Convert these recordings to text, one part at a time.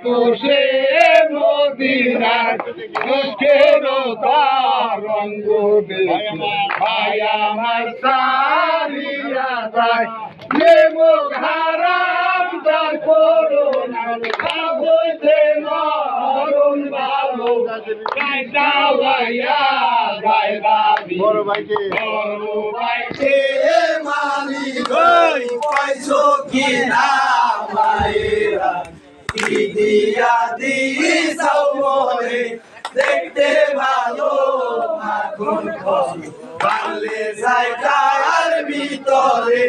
তুষে মদিনার দুঃখের রঙ্গ ভাই আমার সারিয়া যায় যে হারাম তার করোনা হইতে মরণ ভালো বড় ভাইকে মানি গই পাইছো কি না মায়েরা দিয়া দিছাও মোরে দেখতে ভালো মাখন পারলে জায়গার ভিতরে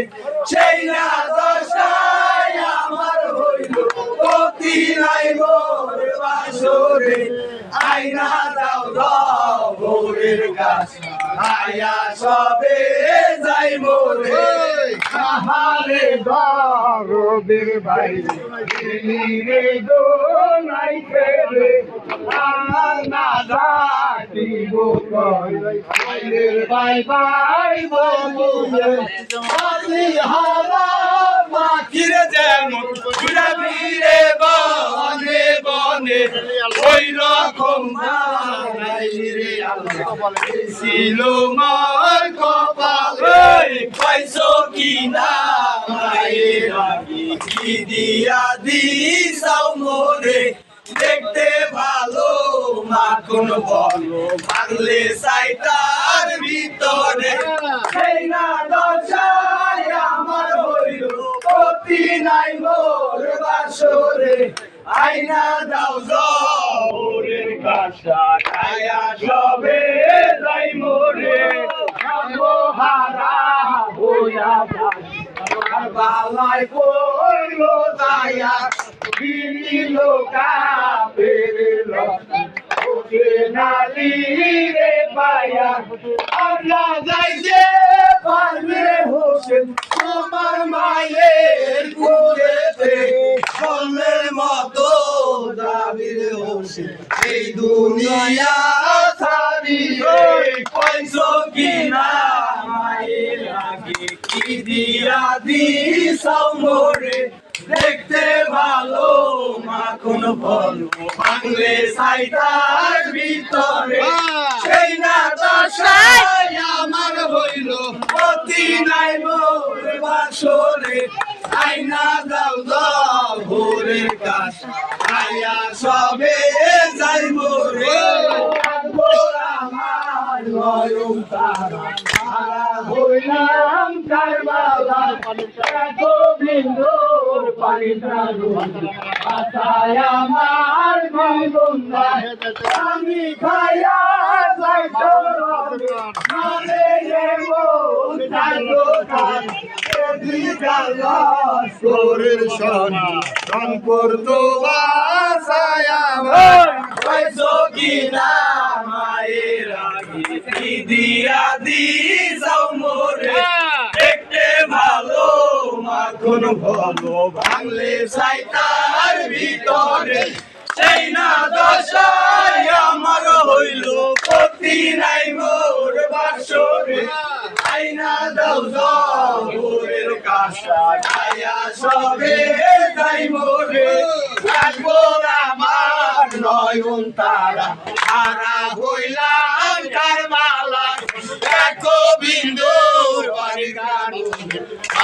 সেই না দশায় আমার হইল গতি নাই মোর বাসরে আইনা দাও দাও ভোরের গাছ আয়া সবে যাই মোরে আহারে দরদের ভাই রে দো নাই ফেরে না ডাকিব কইলের বাই বাই বলুয়ে আজি হারা মাখিরে যেমন ঘুরে ফিরে বনে বনে ওই রকম নাই রে আল্লাহ ছিল মার কপালে পাইছো কি না মায়ের আগে কি দিয়া দিছাও মোরে দেখতে ভালো মাখন বলো বাংলে সাইটার ভিতরে সেই না দশায় আমার হইল গতি নাই মোর বাসরে আইনা দাও জোরের কাশা আয়া সবে যাই মোরে হারা হইয়া আর বালাই কইল যায়া বিনিল কাপের ওকে নালি রে পায়া আমরা যাইতে পারবে হোসেন তোমার মায়ের কুড়েতে সোনের মতো যাবির হোসেন এই দুনিয়া ছাড়ি পাইছো কি না মায়ের আগে কি দিয়া দিছাও মোরে দেখতে ভালো মাখন বলো বাংলে সাইটার ভিতরে সেই না দশায় আমার হইল গতি নাই মোর বাসরে আইনা দাও দাও ভোরের কাশ আয়া সবে যাই মোরে আমার নয়ন তারা হইলাম কারবালা গোবিন্দর পানি আমার গঙ্গা আমি খাইয়া যাইতো শঙ্কর তো পাইছো কি না মায়ের আগে কি দিয়া দিছাও মোরে দেখতে ভালো মাখন ভালো বাংলে সাইটার ভিতরে সেই না দশায় আমার হইল গতি নাই মোর বাসরে আইনা দাও জোরের কাশা আয়া সবে যাই মোরে রাখবো আমার নয়ন তারা হারা হইলাম কারবালা গোবিন্দর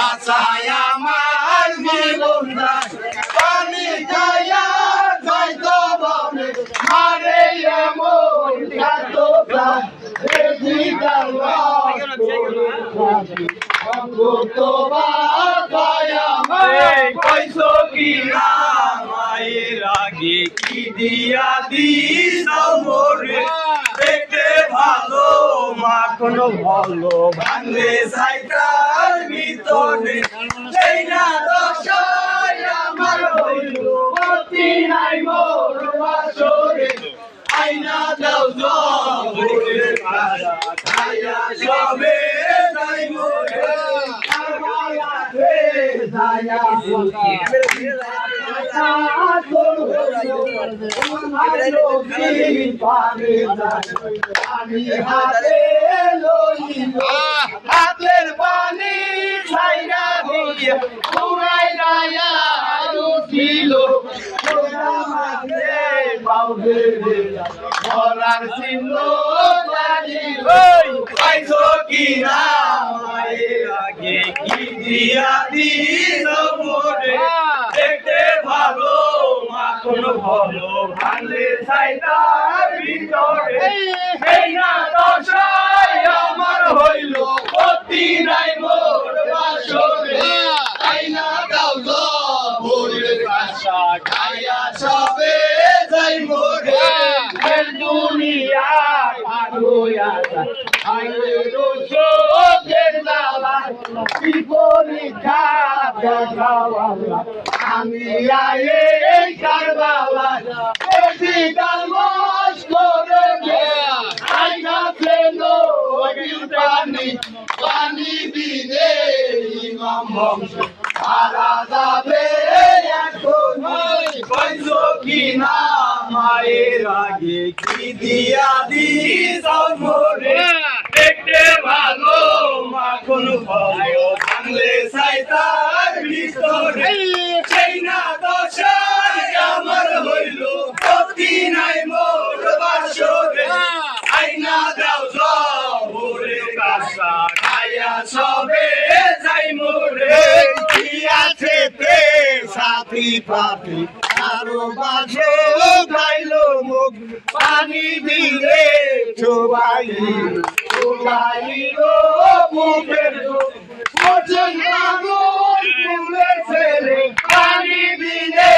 আশায় আমার জীবন পানি খাইয়া যাইতো বনে মারে এমন পাইছো কি না মায়ের আগে কি দিয়া দিছাও মোরে দেখতে ভালো মাখন ভালো বাংলে সাইটার ভিতরে সেই না দশায় আমার হইল গতি নাই মোর বাসরে আইনা দাও জোরের কাশা আয়া সবে যাই মোরে যায়া হাতের পানি ছাইরা দিয়ে পুরাই রায়া ছিল যাবে রে মরার চিহ্ন লাগিল পাইছো কি না মায়ের আগে কি দিয়া দিস মোরে দেখতে ভালো মাখন ভালো ভাঙলে ছাইটার ভিতরে এই না দশাই আমার হইল ক্ষতি নাই মোর বাসরে তাই না দাও ভোরের আশা খাইয়া সবে যাই মোরে দুনিয়া পার হইয়া যায় আইলে রোজের জ্বালা বিপরীক্ষা দেখাওয়ালা আমি আয়ে কারবালা বেশি কালমস করে আইনা ফেলো পানি পানি দিলে ইমাম বংশ সারা যাবে এখন কইছো কি না মায়ের আগে কি দিয়া দিস মোরে দেখতে ভালো মাখন ভালো ভাঙলে সাইতার ভিতরে সেই না দশাই আমার হইল ক্ষতি নাই মোর বাসরে আইনা দাও ভোরে কাঁচা খাইয়া সবে যাই মোরে কি আছে তে সাথী পাতি আরো বাসো খাইলো মুখ পানি দিলে সবাই গো মুখের ওজন আগুন ফুলে ছেলে পানি দিলে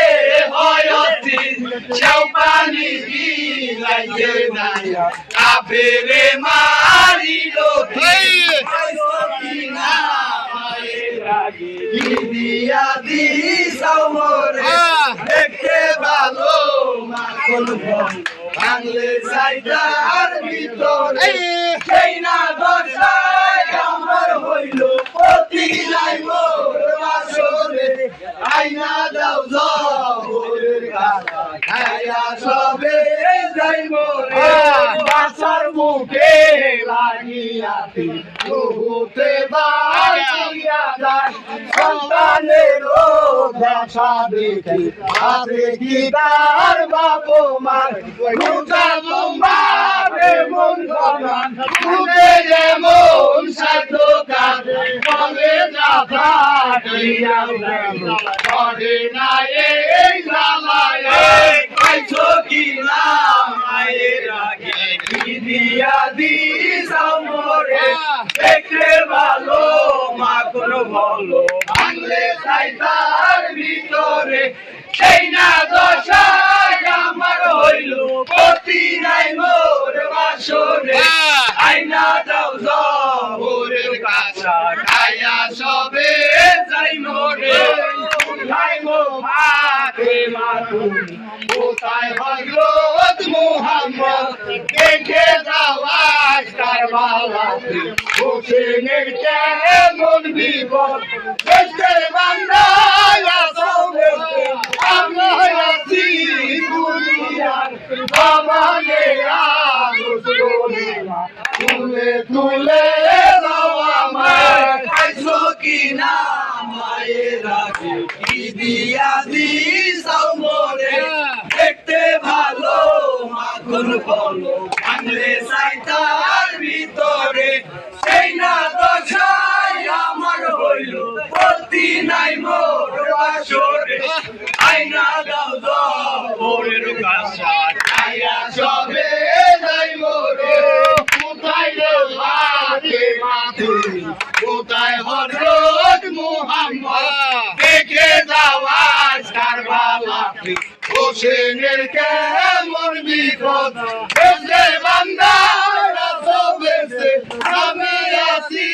হয় অস্থির সেও পানি বিলাইতে নাই কাফেরে মারিল না মায়ের আগে কি দিয়া দিস মোরে দেখতে ভালো মাখন ভাঙলে সাইডার ভিতরে সেই না দশাই আমার হইল ক্ষতি নাই মোর বাসরে আইনা দাও ভোরের কাঁচা খাইয়া সবে যাই মোরে বাসার মুখে লাগিয়াতে বহুতে বাড়িয়া যায় সন্তানেরও দেখা দেখি আছে কি তার বাপ মার খুঁজা তোমারে মন গমান খুঁজে এমন সাধ্য কাজে বলে যাতা করে না এই জ্বালায় পাইছো কি না মায়ের আগে কি দিয়া দিস মোরে দেখতে ভালো মাখন ভালো ভাঙলে সাইতার ভিতরে সেই না দশাই আমার হইল ক্ষতি নাই মোর বাসরে আইনা দাও ভোরের কাঁচা খাইয়া সবে যাই মোরে খাইমো ভাতে মাতুম কোথায় হযরত মুহাম্মদ দেখে যাওয়াজ কারবালাতে হোসেনের কেমন বিপদ দেশের বান্দা তুলে তুলে পাইছো কি না মায়ের আগে কি দিয়া দিস মোরে দেখতে ভালো মাখন ভালো ভাঙলে সাইতার ভিতরে সেই না দশাই আমার হইল ক্ষতি নাই মোর বাসরে আইনা দাও ভোরের কাঁচা খাইয়া সবে যাই মোরে কোথায় ভাতে মাথে কোথায় হযরত মুহাম্মদ দেখে যাওয়াজ কারবালাতে হোসেনের কেমন বিপদ বেঁচে বান্দা বেঁচে আমি আছি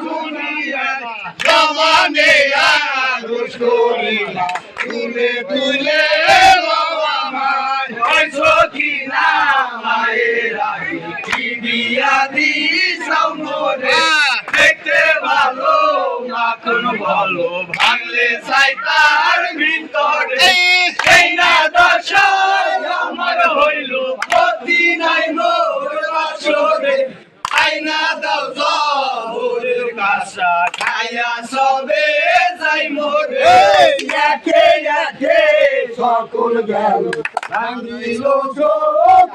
দুনিয়ায় জমানে আরশ করিলা তুলে তুলে পাইছো কি না মায়ের আগে কি দিয়া দিস মোরে দেখতে ভালো মাখন ভালো ভাঙলে সাইতার ভিতরে সেই না দশাই আমার হইল ক্ষতি নাই মোর বাসরে আইনা দাও ভোরের কাঁচা খাইয়া সবে যাই মোরে একে একে সকল গেল ভাঙিল চোখ